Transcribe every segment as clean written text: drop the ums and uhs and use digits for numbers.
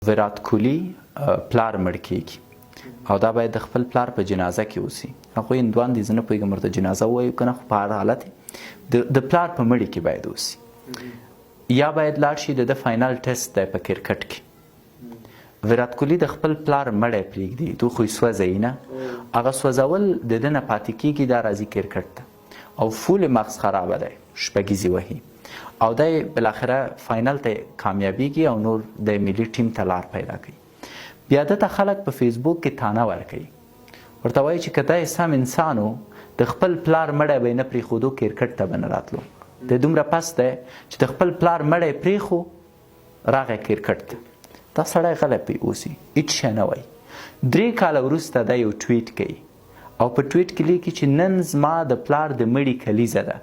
ویرات کوهلی پلار مړ کیږي او دا باید د خپل پلار په جنازه کې اوسي. هغوی هندوان دي، زه نه پوهېږم ورته جنازه ووایو که نه، خو په هر حالت د پلار په مړي کې باید اوسي. یا باید لاړ شي د فاینل ټیسټ دی په کرکټ کې. ویرات کوهلی د خپل پلار مړی پرېږدي، تو خو یې سوځوي نه، هغه سوځول د ده نه پاتې کېږي، دا راځي کرکټ ته او فول مغز خرابه دی، شپږیزې وهي او دی بالاخره فاینل ته کامیابیږي او نور د ملي ټیم ته لار پیدا کوي. بیا دته خلک په فیسبوک کې تانه ورکوي، ورته وایي چې که دی سم انسان و د خپل پلار مړی به یې نه پرېښودو، کرکټ ته به نه راتلو. د دومره پس دی چې د خپل پلار مړی پرېښو راغی کرکټ ته. دا سړی غلی پې اوسي، هېڅ شی نه وایي. 3 کاله وروسته دی یو ټویټ کوي او په ټویټ کې لیکي چې نن زما د پلار د مړي کلیزه ده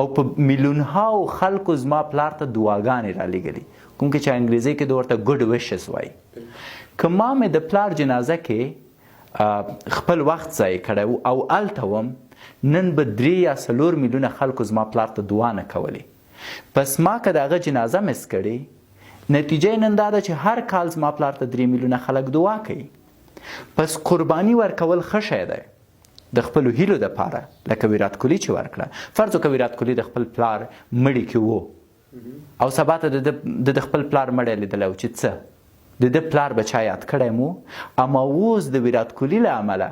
او په میلیونهاو خلکو زما پلار ته دعاګانې رالیږلي، کوم کې چې انګریزي کې د ورته ګډ ویشز وایي. که ما مې د پلار جنازه کې خپل وخت ضایع کړی او هلته وم، نن به 3 یا 4 میلیونه خلکو زما پلار ته دعا نه کولې. پس ما که د هغه جنازه مس کړې، نتیجه نن دا ده چې هر کال زما پلار ته 3 میلیونه خلک دعا کوي. پس قرباني ورکول ښه شی دی د خپلو هیلو دپاره، لکه ویرات کوهلی چې ورکړه. فرض وکړه ویرات کوهلی د خپل پلار مړي کې و او سبا ته د خپل پلار مړی لیدلی و چې څه د ده پلار به چا یاد کړی مو. اما اوس د ویرات کوهلی له امله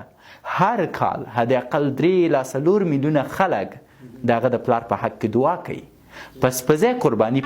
هر کال حداقل 3 الی 4 میلیونه خلک د هغه د پلار په حق کې دعا کوي. پس په ځای قرباني